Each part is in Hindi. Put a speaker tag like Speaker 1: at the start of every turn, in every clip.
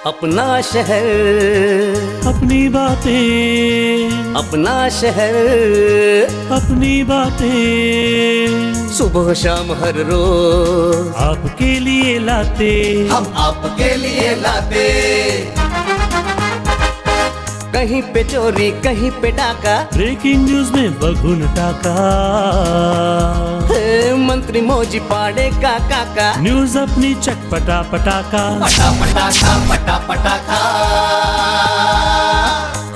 Speaker 1: अपना शहर,
Speaker 2: अपनी बातें,
Speaker 1: अपना शहर,
Speaker 2: अपनी बातें,
Speaker 1: सुबह शाम हर रोज
Speaker 2: आपके लिए लाते,
Speaker 1: हम आपके लिए लाते। कहीं पे चोरी, कहीं पे डाका,
Speaker 2: ब्रेकिंग न्यूज में बगुन टाका,
Speaker 1: मंत्री मौजी पाड़े का काका,
Speaker 2: न्यूज अपनी चटपटा पटाका,
Speaker 1: पटा पटाखा पटा पटाखा।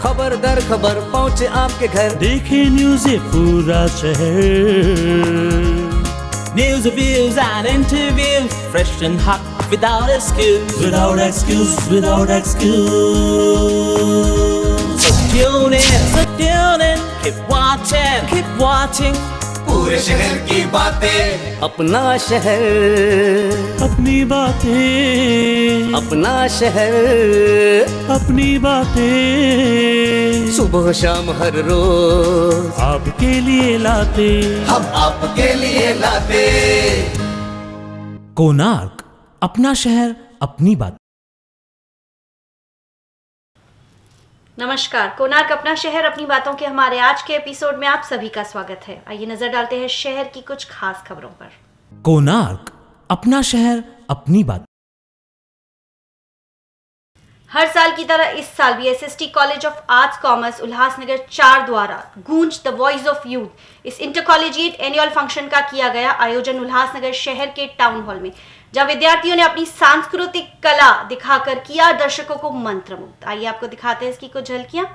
Speaker 1: खबर दर खबर पहुँचे आपके घर,
Speaker 2: देखे न्यूज ये पूरा शहर।
Speaker 3: News, reviews and interviews, fresh and hot, without excuse.
Speaker 2: Without excuse, without excuse.
Speaker 3: So tune in, keep watching.
Speaker 1: पूरे शहर की बातें, अपना शहर,
Speaker 2: अपनी बातें,
Speaker 1: अपना शहर,
Speaker 2: अपनी बातें,
Speaker 1: सुबह शाम हर रोज
Speaker 2: आपके लिए लाते,
Speaker 1: हम आपके लिए लाते।
Speaker 3: कोणार्क, अपना शहर अपनी बात।
Speaker 4: नमस्कार, कोणार्क अपना शहर अपनी बातों के हमारे आज के एपिसोड में आप सभी का स्वागत है। आइए नजर डालते हैं शहर की कुछ खास खबरों पर।
Speaker 3: कोणार्क, अपना शहर अपनी बात।
Speaker 4: हर साल की तरह इस साल भी SST college of arts commerce Ulhasnagar 4 द्वारा गूंज द वॉइस ऑफ यूथ इस इंटर कॉलेजिएट एनुअल फंक्शन का किया गया आयोजन उल्लासनगर शहर के टाउन हॉल में, जहां विद्यार्थियों ने अपनी सांस्कृतिक कला दिखाकर किया दर्शकों को मंत्रमुग्ध। आइए आपको दिखाते हैं इसकी कुछ झलकियां।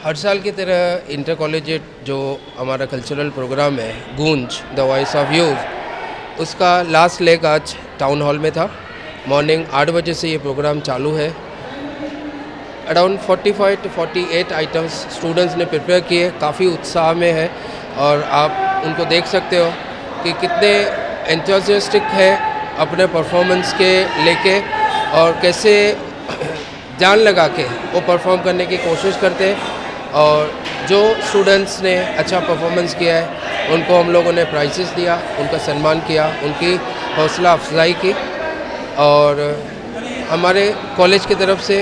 Speaker 5: हर साल की तरह इंटर कॉलेजिएट जो हमारा कल्चरल प्रोग्राम है गूंज द वॉइस ऑफ यूथ, उसका लास्ट लेग आज टाउन हॉल में था। मॉर्निंग 8 बजे से ये प्रोग्राम चालू है। अराउंड 45 to 48 आइटम्स स्टूडेंट्स ने प्रिपेयर किए, काफ़ी उत्साह में है और आप उनको देख सकते हो कि कितने एंथुसियास्टिक है अपने परफॉर्मेंस के लेके और कैसे जान लगा के वो परफॉर्म करने की कोशिश करते हैं। और जो स्टूडेंट्स ने अच्छा परफॉर्मेंस किया है उनको हम लोगों ने प्राइजेस दिया, उनका सम्मान किया, उनकी हौसला अफजाई की। और हमारे कॉलेज की तरफ से,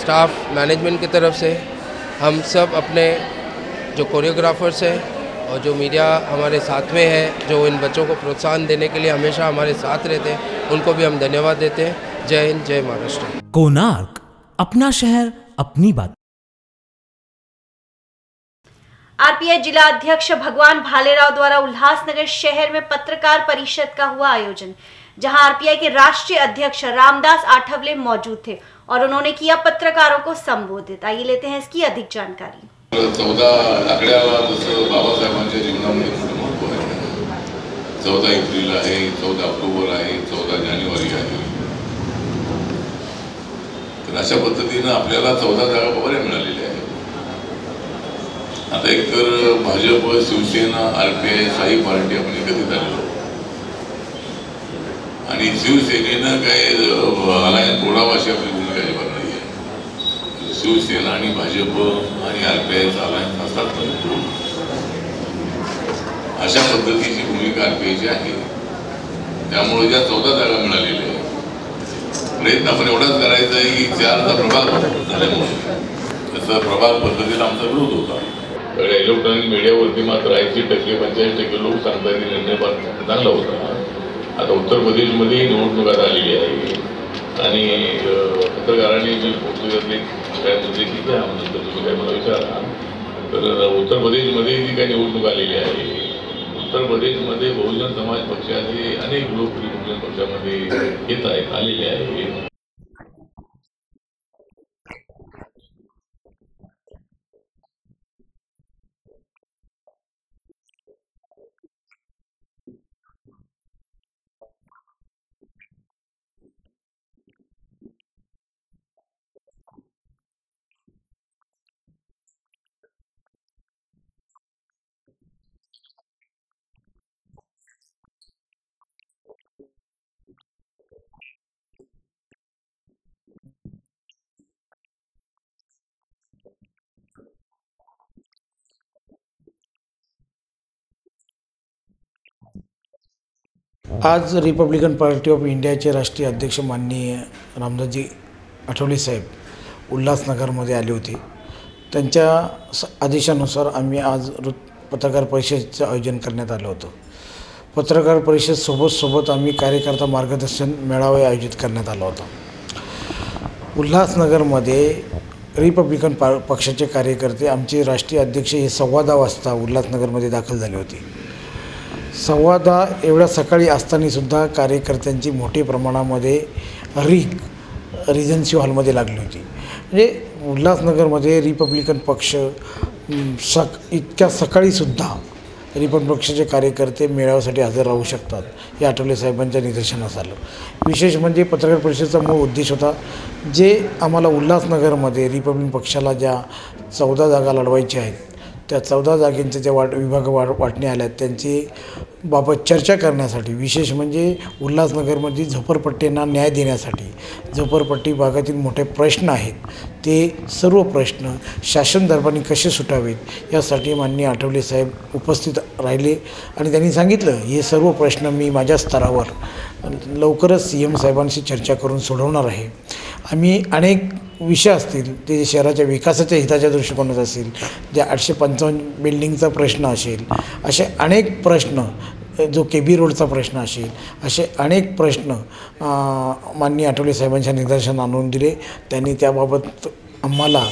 Speaker 5: स्टाफ मैनेजमेंट की तरफ से हम सब अपने जो कोरियोग्राफर्स हैं और जो मीडिया हमारे साथ में है, जो इन बच्चों को प्रोत्साहन देने के लिए हमेशा हमारे साथ रहते हैं, उनको भी हम धन्यवाद देते हैं। जय हिंद, जय महाराष्ट्र।
Speaker 3: कोणार्क, अपना शहर अपनी बात।
Speaker 4: आरपीआई जिला अध्यक्ष भगवान भालेराव द्वारा उल्लासनगर शहर में पत्रकार परिषद का हुआ आयोजन, जहां आरपीआई के राष्ट्रीय अध्यक्ष रामदास आठवले मौजूद थे और उन्होंने किया पत्रकारों को संबोधित। आइए लेते हैं इसकी अधिक जानकारी।
Speaker 6: 14 आकड्याला जसं बाबासाहेबांच्या जीवनामध्ये मोठं महत्त्व आहे. 14 एप्रिल आहे, 14 ऑक्टोबर आहे, 14 जानेवारी आहे. तर अशा पद्धतीनं आपल्याला 14 जागा बऱ्या मिळालेल्या आहेत. आता एकतर भाजप, शिवसेना, RPI, साई पार्टी आपण एकत्रित आलेलो आणि शिवसेनेनं काय अलायन्स तोडावा अशी आपली भूमिका अजिबात नाही आहे. शिवसेना आणि भाजप आणि RPIचा अलायन्स असतात अशा पद्धतीची भूमिका RPIची आहे. त्यामुळे ज्या 14 जागा मिळालेल्या आहेत प्रयत्न आपण एवढाच करायचा आहे की 4चा प्रभाग झाल्यामुळे त्याचा प्रभाग पद्धतीला आमचा विरोध होता. सगळ्या इलेक्ट्रॉनिक मीडियावरती मात्र 80%, 45% लोक सांगतात की निर्णय चांगला होता. आता उत्तर प्रदेशमध्ये निवडणूक झालेली आहे आणि पत्रकारांनी जी पोर्तुगालचे काय मुद्दे की त्या नंतर तुम्ही काय मला विचारा. तर उत्तर प्रदेशमध्ये जी काही निवडणूक आलेली आहे, उत्तर प्रदेशमध्ये बहुजन समाज पक्षाचे अनेक लोक बहुजन पक्षामध्ये येत आहेत, आलेले आहेत.
Speaker 7: आज रिपब्लिकन पार्टी ऑफ इंडियाचे राष्ट्रीय अध्यक्ष माननीय रामदासजी आठवले साहेब उल्हासनगरमध्ये आले होते. त्यांच्या आदेशानुसार आम्ही आज पत्रकार परिषदेचं आयोजन करण्यात आलं होतं. पत्रकार परिषद सोबत आम्ही कार्यकर्ता मार्गदर्शन मेळावा आयोजित करण्यात आला होता. उल्हासनगरमध्ये रिपब्लिकन पक्षाचे कार्यकर्ते आमचे राष्ट्रीय अध्यक्ष हे 10:15 वाजता उल्हासनगरमध्ये दाखल झाले होते. 10:15 एवढ्या सकाळी असतानासुद्धा कार्यकर्त्यांची मोठ्या प्रमाणामध्ये रिजन्सी हॉलमध्ये लागली होती. म्हणजे उल्हासनगरमध्ये रिपब्लिकन पक्ष इतक्या सकाळीसुद्धा रिपब्लिकन पक्षाचे कार्यकर्ते मेळाव्यासाठी हजर राहू शकतात हे आठवले साहेबांच्या निदर्शनास आलं. विशेष म्हणजे पत्रकार परिषदेचा मूळ उद्देश होता जे आम्हाला उल्हासनगरमध्ये रिपब्लिकन पक्षाला ज्या 14 जागा लढवायच्या आहेत त्या 14 जागेंचे ज्या विभाग वाटणे आल्या त्यांची बाबत चर्चा करण्यासाठी, विशेष म्हणजे उल्हासनगरमध्ये झोपडपट्ट्यांना न्याय देण्यासाठी झोपडपट्टी भागातील मोठे प्रश्न आहेत ते सर्व प्रश्न शासन दरबारी कसे सुटावेत यासाठी माननीय आठवले साहेब उपस्थित राहिले आणि त्यांनी सांगितलं हे सर्व प्रश्न मी माझ्या स्तरावर लवकरच CM साहेबांशी चर्चा करून सोडवणार आहे. आम्ही अनेक विषय असतील ते शहराच्या विकासाच्या हिताच्या दृष्टिकोनात असेल, ज्या 855 बिल्डिंगचा प्रश्न असेल, असे अनेक प्रश्न, जो KB रोडचा प्रश्न असेल, असे अनेक प्रश्न माननीय आठवले साहेबांच्या निदर्शनास आणून दिले. त्यांनी त्याबाबत आम्हाला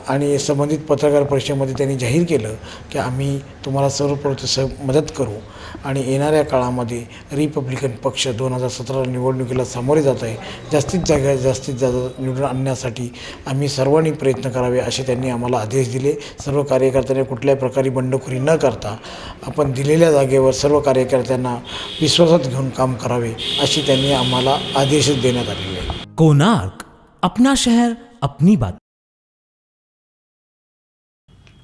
Speaker 7: आणि संबंधित पत्रकार परिषदेमध्ये त्यांनी जाहीर केलं की आम्ही तुम्हाला सर्व मदत करू आणि येणाऱ्या काळामध्ये रिपब्लिकन पक्ष 2017 निवडणुकीला सामोरे जात आहे. जास्तीत जास्त निवडून आणण्यासाठी आम्ही सर्वांनी प्रयत्न करावे असे त्यांनी आम्हाला आदेश दिले. सर्व कार्यकर्त्यांनी कुठल्याही प्रकारे बंडखोरी न करता आपण दिलेल्या जागेवर सर्व कार्यकर्त्यांना विश्वासात घेऊन काम करावे अशी त्यांनी आम्हाला आदेश देण्यात आलेले आहे.
Speaker 2: कोणार्क, अपना शहर अपनी बात.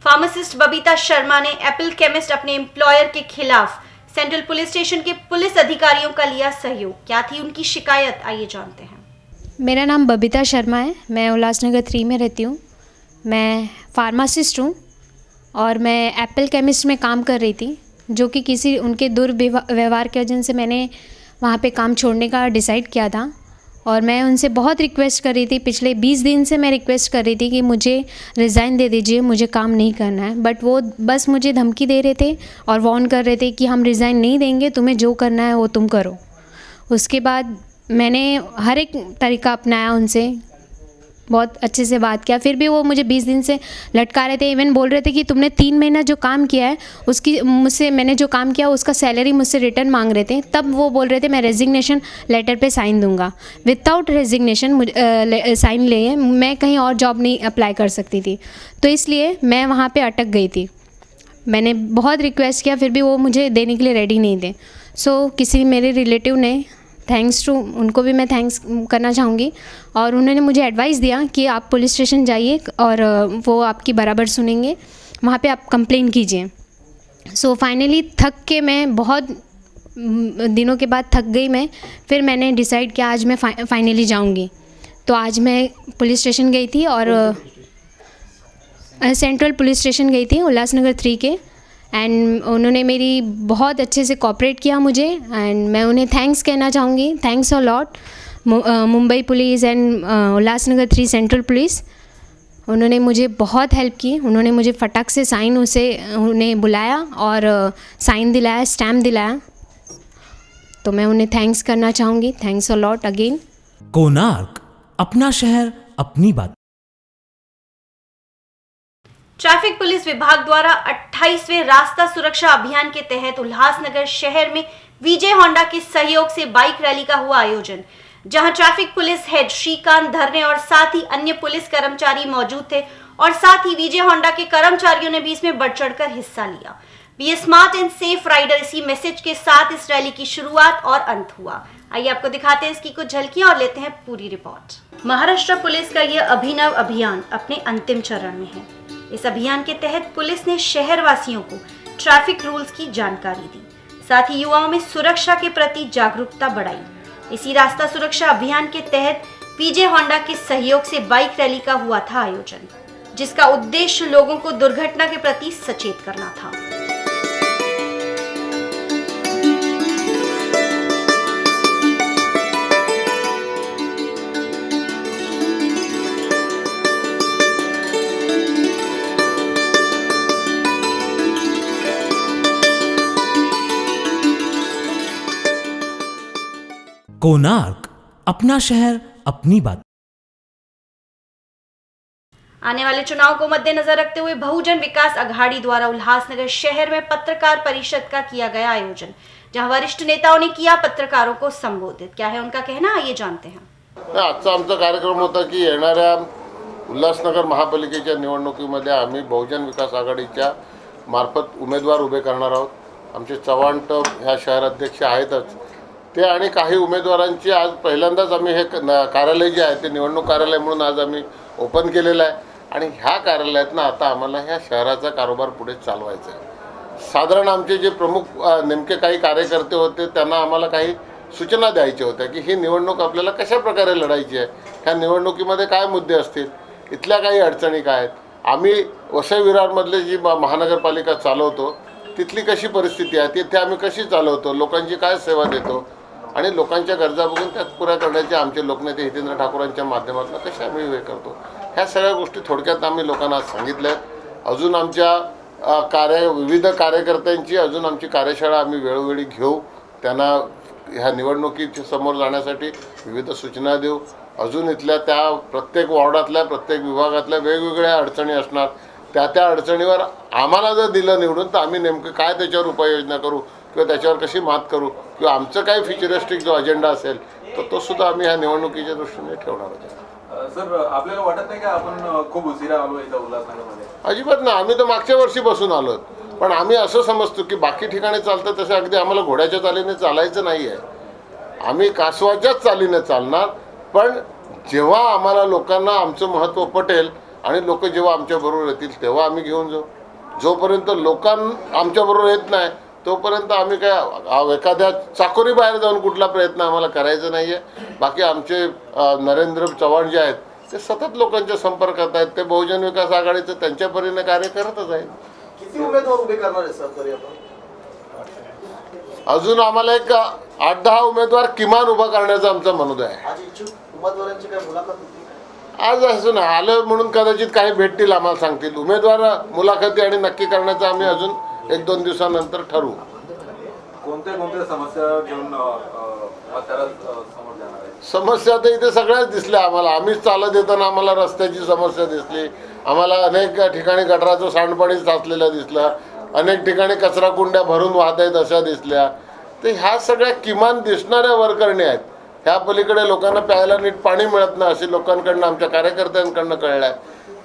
Speaker 4: फार्मासिस्ट बबीता शर्मा ने एप्पल केमिस्ट अपने एम्प्लॉयर के खिलाफ सेंट्रल पुलिस स्टेशन के पुलिस अधिकारियों का लिया सहयोग. क्या थी उनकी शिकायत, आइए जानते हैं.
Speaker 8: मेरा नाम बबीता शर्मा है. मैं उल्लासनगर 3 में रहती हूँ. मैं फार्मासिस्ट हूँ और मैं एप्पल केमिस्ट में काम कर रही थी, जो कि किसी उनके दुर्व्यवहार की वजह से मैंने वहाँ पे काम छोड़ने का डिसाइड किया था. और मैं उनसे बहुत रिक्वेस्ट कर रही थी, पिछले 20 दिन से मैं रिक्वेस्ट कर रही थी कि मुझे रिज़ाइन दे दीजिए, मुझे काम नहीं करना है. बट वो बस मुझे धमकी दे रहे थे और वार्न कर रहे थे कि हम रिज़ाइन नहीं देंगे, तुम्हें जो करना है वो तुम करो. उसके बाद मैंने हर एक तरीका अपनाया उनसे बहुत अच्छे से बात किया, फिर भी वो मुझे 20 दिन से लटका रहे थे। इवन बोल रहे थे कि तुमने 3 महीना जो काम किया है उसकी मुझसे, मैंने जो काम किया उसका सैलरी मुझसे रिटर्न मांग रहे थे। तब वो बोल रहे थे मैं रेजिग्नेशन लेटर पे साइन दूंगा। विदाउट रेजिग्नेशन साइन लिए मैं कहीं और जॉब नहीं अप्लाई कर सकती थी, तो इसलिए मैं वहाँ पे अटक गई थी। मैंने बहुत रिक्वेस्ट किया, फिर भी वो मुझे देने के लिए रेडी नहीं थे। किसी मेरे रिलेटिव ने, थैंक्स टू उनको भी मैं थैंक्स करना चाहूँगी, और उन्होंने मुझे एडवाइस दिया कि आप पुलिस स्टेशन जाइए और वो आपकी बराबर सुनेंगे, वहाँ पे आप कंप्लेन कीजिए। फाइनली थक के, मैं बहुत दिनों के बाद थक गई मैं, फिर मैंने डिसाइड किया आज मैं फाइनली जाऊँगी। तो आज मैं पुलिस स्टेशन गई थी और सेंट्रल पुलिस स्टेशन गई थी उल्लासनगर 3 के, एंड उन्होंने मेरी बहुत अच्छे से कोऑपरेट किया मुझे, एंड मैं उन्हें थैंक्स कहना चाहूँगी। Thanks a lot Mumbai police and Ulhasnagar 3 central police. उन्होंने मुझे बहुत हेल्प की। उन्होंने मुझे फटाक से उन्हें बुलाया और साइन दिलाया, स्टैम्प दिलाया, तो मैं उन्हें थैंक्स करना चाहूँगी। Thanks a lot again.
Speaker 2: Konark, अपना शहर अपनी बात।
Speaker 4: ट्रैफिक पुलिस विभाग द्वारा 28वें रास्ता सुरक्षा अभियान के तहत उल्लासनगर शहर में विजय होंडा के सहयोग से बाइक रैली का हुआ आयोजन, जहां ट्रैफिक पुलिस हेड श्रीकांत धरने और साथ ही अन्य पुलिस कर्मचारी मौजूद थे, और साथ ही विजय होंडा के कर्मचारियों ने भी इसमें बढ़ चढ़कर हिस्सा लिया। Be a smart and safe rider, इसी मैसेज के साथ इस रैली की शुरुआत और अंत हुआ। आइए आपको दिखाते हैं इसकी कुछ झलकियां और लेते हैं पूरी रिपोर्ट। महाराष्ट्र पुलिस का यह अभिनव अभियान अपने अंतिम चरण में है। इस अभियान के तहत पुलिस ने शहरवासियों को ट्रैफिक रूल्स की जानकारी दी, साथ ही युवाओं में सुरक्षा के प्रति जागरूकता बढ़ाई। इसी रास्ता सुरक्षा अभियान के तहत विजय होंडा के सहयोग से बाइक रैली का हुआ था आयोजन, जिसका उद्देश्य लोगों को दुर्घटना के प्रति सचेत करना था।
Speaker 2: कोणार्क, अपना शहर अपनी बात।
Speaker 4: आने वाले चुनाव को मद्देनजर रखते हुए बहुजन विकास अघाड़ी द्वारा उल्लासनगर शहर में पत्रकार परिषद का किया गया आयोजन, जहां वरिष्ठ नेताओं ने किया पत्रकारों को संबोधित। क्या है उनका कहना, आइए जानते हैं।
Speaker 9: आजचा आमचा कार्यक्रम होता की येणाऱ्या उल्हासनगर महापालिकेच्या निवडणुकीमध्ये आम्ही बहुजन विकास आघाडीच्या मार्फत उमेदवार उभे करणार आहोत। आमचे चव्हाण ह्या शहराध्यक्ष आहेतच ते, आणि काही उमेदवारांची आज पहिल्यांदाच आम्ही हे कार्यालय जे आहे ते निवडणूक कार्यालय म्हणून आज आम्ही ओपन केलेलं आहे, आणि ह्या कार्यालयातनं आता आम्हाला ह्या शहराचा कारोबार पुढे चालवायचा आहे। साधारण आमचे जे प्रमुख नेमके काही कार्यकर्ते होते त्यांना आम्हाला काही सूचना द्यायच्या होत्या की ही निवडणूक आपल्याला कशा प्रकारे लढायची आहे, ह्या निवडणुकीमध्ये काय मुद्दे असतील, इथल्या काही अडचणी काय आहेत, आम्ही वसई विरारमधले जी महानगरपालिका चालवतो तिथली कशी परिस्थिती आहे, तिथे आम्ही कशी चालवतो, लोकांची काय सेवा देतो, आणि लोकांच्या गरजा बघून त्यात पुऱ्या करण्याचे आमचे लोकनेते हितेंद्र ठाकूरांच्या माध्यमातून कसे आम्ही हे करतो, ह्या सगळ्या गोष्टी थोडक्यात आम्ही लोकांना सांगितल्या आहेत। अजून आमच्या विविध कार्यकर्त्यांची अजून आमची कार्यशाळा आम्ही वेळोवेळी घेऊ, त्यांना ह्या निवडणुकीच्या समोर जाण्यासाठी विविध सूचना देऊ। अजून इथल्या त्या प्रत्येक वॉर्डातल्या प्रत्येक विभागातल्या वेगवेगळ्या अडचणी असणार, त्या अडचणीवर आम्हाला जर दिलं निवडून तर आम्ही नेमकं काय त्याच्यावर उपाययोजना करू किंवा त्याच्यावर कशी मात करू, किंवा आमचं काय फ्युचरिस्टिक जो अजेंडा असेल तर तो सुद्धा आम्ही ह्या निवडणुकीच्या दृष्टीने ठेवणार आहोत।
Speaker 10: सर, आपल्याला वाटत नाही का आपण खूप उशिरा आलो इथं उल्हासनगरमध्ये?
Speaker 9: अजिबात नाही, आम्ही तर मागच्या वर्षीपासून आलो, पण आम्ही असं समजतो की बाकी ठिकाणी चालतं तसं अगदी आम्हाला घोड्याच्या चालीने चालायचं नाही आहे, आम्ही कासवाच्याच चालीने चालणार। पण जेव्हा आम्हाला लोकांना आमचं महत्त्व पटेल आणि लोक जेव्हा आमच्याबरोबर येतील तेव्हा आम्ही घेऊन जाऊ। जोपर्यंत आमच्याबरोबर येत नाही तोपर्यंत आम्ही काय एखाद्या चाकोरी बाहेर जाऊन कुठला प्रयत्न आम्हाला करायचा नाही आहे। बाकी आमचे नरेंद्र चव्हाण जे आहेत ते सतत लोकांच्या संपर्कात आहेत, ते बहुजन विकास आघाडीचं त्यांच्या परीने कार्य करतच आहेत।
Speaker 10: किती उमेदवार उभे करणार आहे सर तरी आपण?
Speaker 9: अजून आम्हाला एक 8-10 उमेदवार किमान उभा करण्याचा आमचा मनोदय आहे।
Speaker 10: आज इच्छुक उमेदवारांची काय मुलाखत होती?
Speaker 9: आज असं ना आलं म्हणून कदाचित काही भेटतील, आम्हाला सांगतील उमेदवार मुलाखती, आणि नक्की करण्याचं आम्ही अजून 1-2 दिवसानंतर ठरवू।
Speaker 10: कोणत्या समस्या घेऊन त्याला समोर जाणार आहे?
Speaker 9: समस्या तर इथे सगळ्याच दिसल्या आम्हाला. आम्हीच चालत येताना आम्हाला रस्त्याची समस्या दिसली, आम्हाला अनेक ठिकाणी गटाराचं सांडपाणी साचलेलं दिसलं, अनेक ठिकाणी कचरा कुंड्या भरून वाहत आहेत अशा दिसल्या. तर ह्या सगळ्या किमान दिसणाऱ्या वरकरणी आहेत. ह्या पलीकडे लोकांना प्यायला नीट पाणी मिळत नाही असे लोकांकडनं, आमच्या कार्यकर्त्यांकडनं कळलं आहे.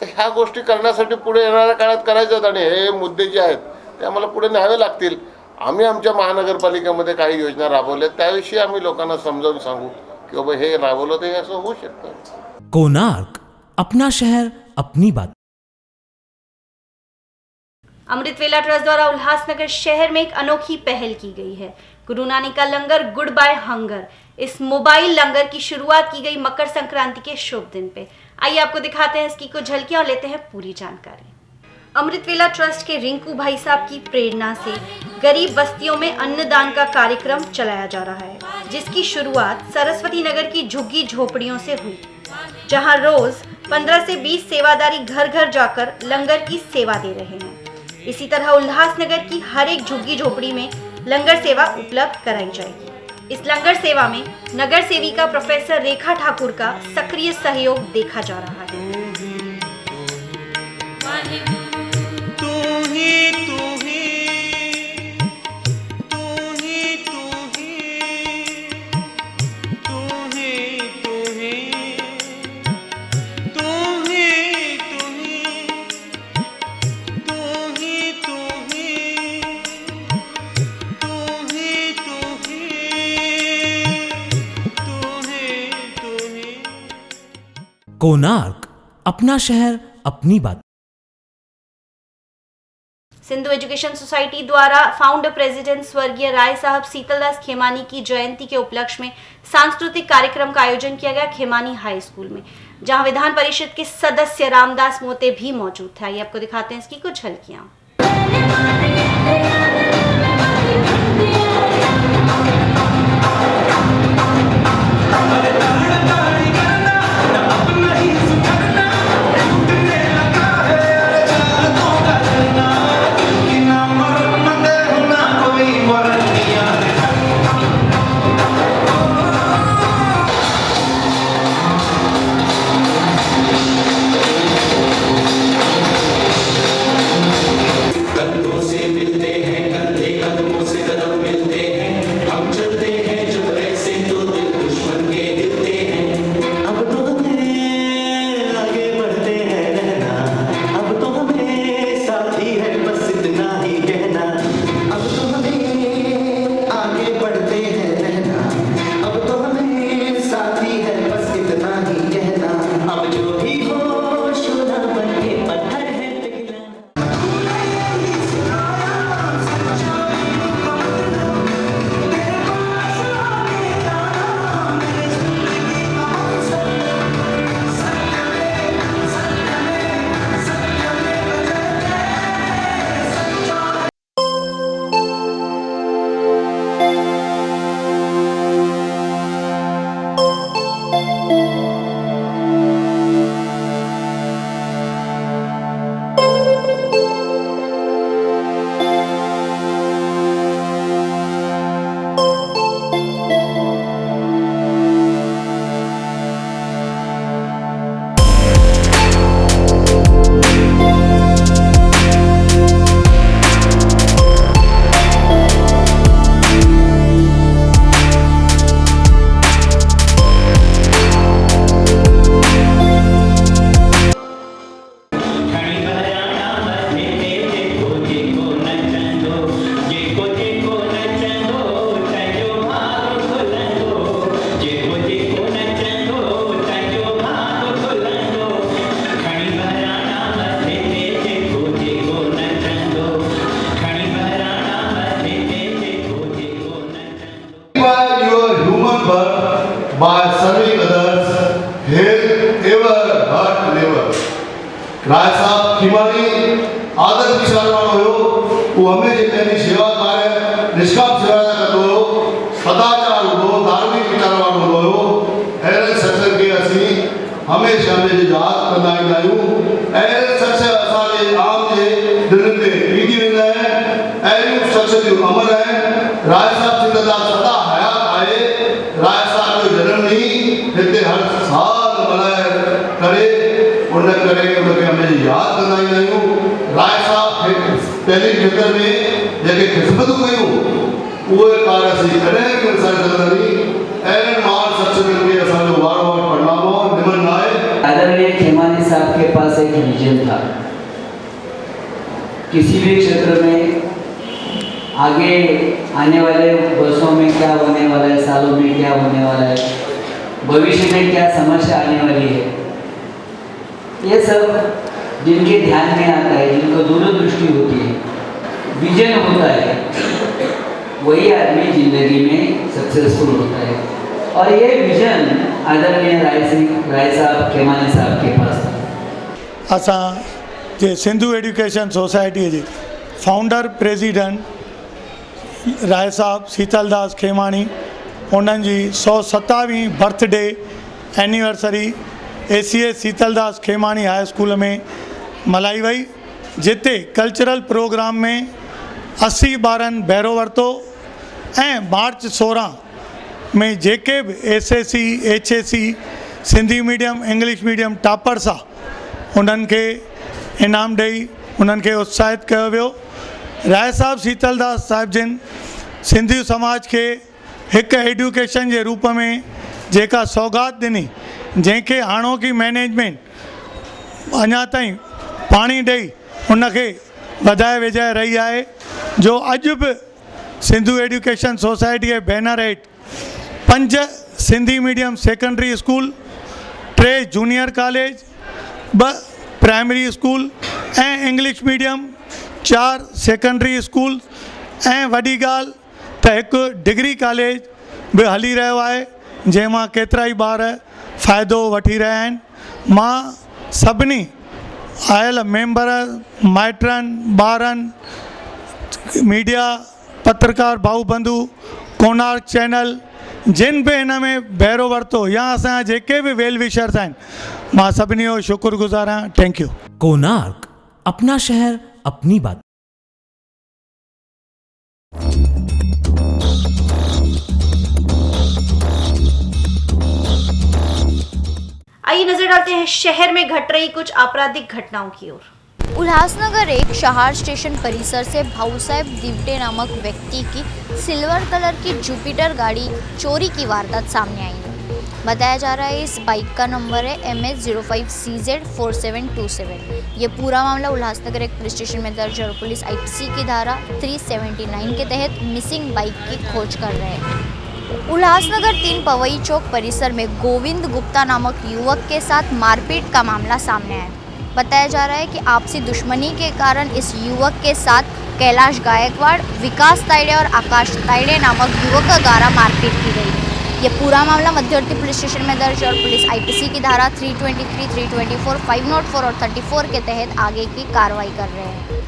Speaker 9: तर ह्या गोष्टी करण्यासाठी पुढे येणाऱ्या काळात करायच्यात आणि हे मुद्दे जे आहेत ते आम्हाला पुढे न्यावे लागतील. आम्ही आमच्या महानगरपालिकेमध्ये काही योजना राबवल्या त्याविषयी आम्ही लोकांना समजावून सांगू की बाबा हे राबवलं तर हे असं होऊ शकतं.
Speaker 2: कोणार्क अपना शहर अपनी बात.
Speaker 4: अमृतवेला ट्रस्ट द्वारा उल्लासनगर शहर में एक अनोखी पहल की गई है. गुरु नानक का लंगर गुड बाय हंगर, इस मोबाइल लंगर की शुरुआत की गई मकर संक्रांति के शुभ दिन पे. आइए आपको दिखाते हैं इसकी कुछ झलकियां और लेते हैं पूरी जानकारी. अमृतवेला ट्रस्ट के रिंकू भाई साहब की प्रेरणा से गरीब बस्तियों में अन्नदान का कार्यक्रम चलाया जा रहा है, जिसकी शुरुआत सरस्वती नगर की झुग्गी झोपड़ियों से हुई, जहां रोज 15 से 20 सेवादारी घर घर जाकर लंगर की सेवा दे रहे हैं. इसी तरह उल्लासनगर की हर एक झुग्गी झोपड़ी में लंगर सेवा उपलब्ध कराई जाएगी. इस लंगर सेवा में नगर सेविका प्रोफेसर रेखा ठाकुर का सक्रिय सहयोग देखा जा रहा है.
Speaker 2: कोणार्क अपना शहर अपनी बात.
Speaker 4: सिंधु एजुकेशन सोसाइटी द्वारा फाउंडर प्रेसिडेंट स्वर्गीय राय साहब सीतलदास खेमानी की जयंती के उपलक्ष्य में सांस्कृतिक कार्यक्रम का आयोजन किया गया खेमानी हाई स्कूल में, जहां विधान परिषद के सदस्य रामदास मोते भी मौजूद थे. आइए आपको दिखाते हैं इसकी कुछ झलकियां.
Speaker 11: by serving others, help ever hurt never. राय साहब खिमानी आदर विचारवान हो, वो हमें जितनी सेवा कार्य निष्काम सेवा करते हो, सदाचार हो, धार्मिक विचारवान हो, ऐसे सत्संग के असी हमेशा में जात बनाई जायूं, ऐसे सत्संग असाले आम जे दिन में बीती रहना है, ऐसे सत्संग अमर है. राय साहब जिंदा सदा हयात आए, राय साहब जो जन्म नहीं न करे उनखे हमेशह यादि कंदा ईंदा आहियूं। राय साहब तइलीम खेत्र में जेके ख़िदमतूं कयूं उहे कार्य असीं कॾहिं बि विसारे सघंदा नहीं। अहिड़नि महान शख्सियतुनि खे असांजो वार वार परिणामो निमन आहे।
Speaker 12: आदरणीय खेमानी साहब के पास एक विजन था, किसी भी क्षेत्र में आगे आने वाले वर्षों में क्या होने वाला है, सालों में क्या होने वाला है, भविष्य में क्या समस्या आने वाली है, ये सब जिनके ध्यान में आता है, जिनको दूरदृष्टि होती है, विजन होता है, वही आदमी जिंदगी में सक्सेसफुल होता है। और ये विजन आदरणीय राय साहब खेमानी साहब के पास था।
Speaker 13: असां जे सिंधु एजुकेशन सोसाइटी जे फाउंडर प्रेसिडेंट राय साहब शीतलदास खेमानी, उन्हनि जी 127वीं birthday anniversary ACS Shitaldas Khemani high school में मल्हाई वई, जिते कल्चरल प्रोग्राम में 80 ॿारनि बहिरो वरितो ऐं मार्च 16 में जेके बि SSC HSC Sindhi medium English medium toppers आहे उन्हनि खे इनाम ॾेई उन्हनि खे उत्साहित कयो वियो। राय साहब शीतलदास साहिब जिन सिंधी समाज के हिकु एडुकेशन के रूप में जेका सौगात ॾिनी, जंहिंखे हाणोकी मैनेजमेंट अञा ताईं पाणी ॾेई उनखे वधाए विझाए रही आहे, जो अॼु बि सिंधु एजुकेशन सोसाइटी जे बैनर हेठि 5 Sindhi medium secondary school, 3 junior college, 2 primary school ऐं इंग्लिश मीडियम, 4 सेकेंडरी स्कूल ऐं वॾी ॻाल्हि त हिकु डिग्री कॉलेज बि हली रहियो आहे, जंहिंमां केतिरा ई ॿार फ़ाइदो वठी रहिया आहिनि। मां सभिनी आयल मेंबर, माइटनि, ॿारनि, मीडिया, पत्रकार भाऊ बंधु, कोणार्क चैनल, जिन बि हिन में बहिरो वरितो या असांजा जेके बि वेल विशर्स आहिनि, मां सभिनी जो शुक्रगुज़ार आहियां। Thank you.
Speaker 2: कोणार्क, अपना शहर अपनी बात।
Speaker 4: आइए नजर डालते हैं शहर में घट रही कुछ आपराधिक घटनाओं की ओर।
Speaker 14: उल्लासनगर एक शहार स्टेशन परिसर से भाऊ साहेब दिवटे नामक व्यक्ति की सिल्वर कलर की जुपिटर गाड़ी चोरी की वारदात सामने आई है। बताया जा रहा है इस बाइक का नंबर है MS05CZ4727। ये पूरा मामला उल्लासनगर एक पुलिस स्टेशन में दर्ज है और पुलिस IPC की धारा 379 के तहत मिसिंग बाइक की खोज कर रहे हैं। उल्लासनगर 3 पवई चौक परिसर में गोविंद गुप्ता नामक युवक के साथ मारपीट का मामला सामने आया। बताया जा रहा है कि आपसी दुश्मनी के कारण इस युवक के साथ कैलाश गायकवाड़, विकास ताइडे और आकाश ताइडे नामक युवक द्वारा मारपीट की गई। ये पूरा मामला मध्यवर्ती पुलिस स्टेशन में दर्ज है और पुलिस IPC की धारा 323, 324, 504 और 34 के तहत आगे की कार्रवाई कर रहे हैं।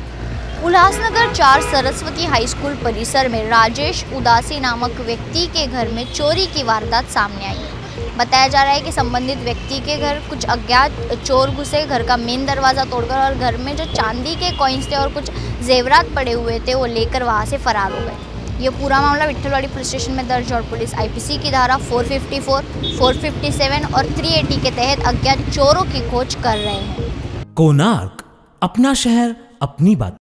Speaker 14: उल्लासनगर 4 सरस्वती हाई स्कूल परिसर में राजेश उदासी नामक व्यक्ति के घर में चोरी की वारदात सामने आई है। बताया जा रहा है कि संबंधित व्यक्ति के घर कुछ अज्ञात चोर घुसे, घर का मेन दरवाज़ा तोड़कर और घर में जो चांदी के कॉइन्स थे और कुछ जेवरात पड़े हुए थे वो लेकर वहाँ से फरार हो गए। ये पूरा मामला विट्ठलवाड़ी पुलिस स्टेशन में दर्ज और पुलिस IPC की धारा 454, 457 और 380 के तहत अज्ञात चोरों की खोज कर रहे हैं।
Speaker 2: कोणार्क, अपना शहर अपनी बात।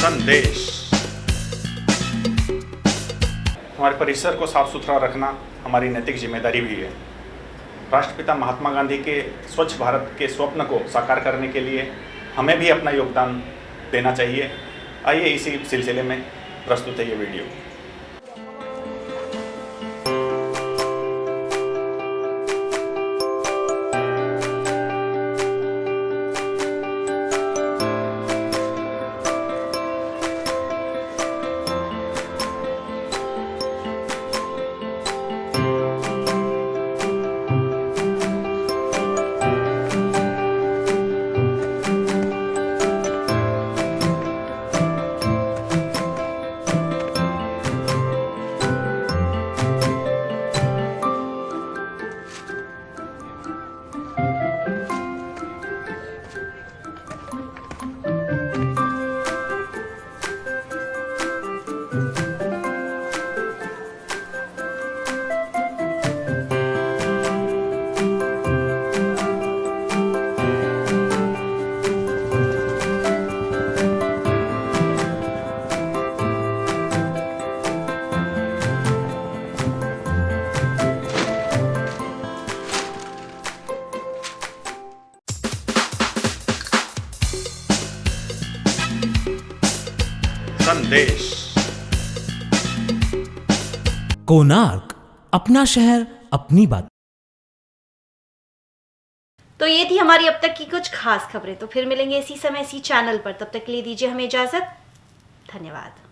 Speaker 15: संदेश। हमारे परिसर को साफ सुथरा रखना हमारी नैतिक जिम्मेदारी भी है। राष्ट्रपिता महात्मा गांधी के स्वच्छ भारत के स्वप्न को साकार करने के लिए हमें भी अपना योगदान देना चाहिए। आइए इसी सिलसिले में प्रस्तुत है ये वीडियो। देश।
Speaker 2: कोणार्क, अपना शहर अपनी बात।
Speaker 4: तो ये थी हमारी अब तक की कुछ खास खबरें। तो फिर मिलेंगे इसी समय इसी चैनल पर। तब तक के लिए दीजिए हमें इजाजत। धन्यवाद।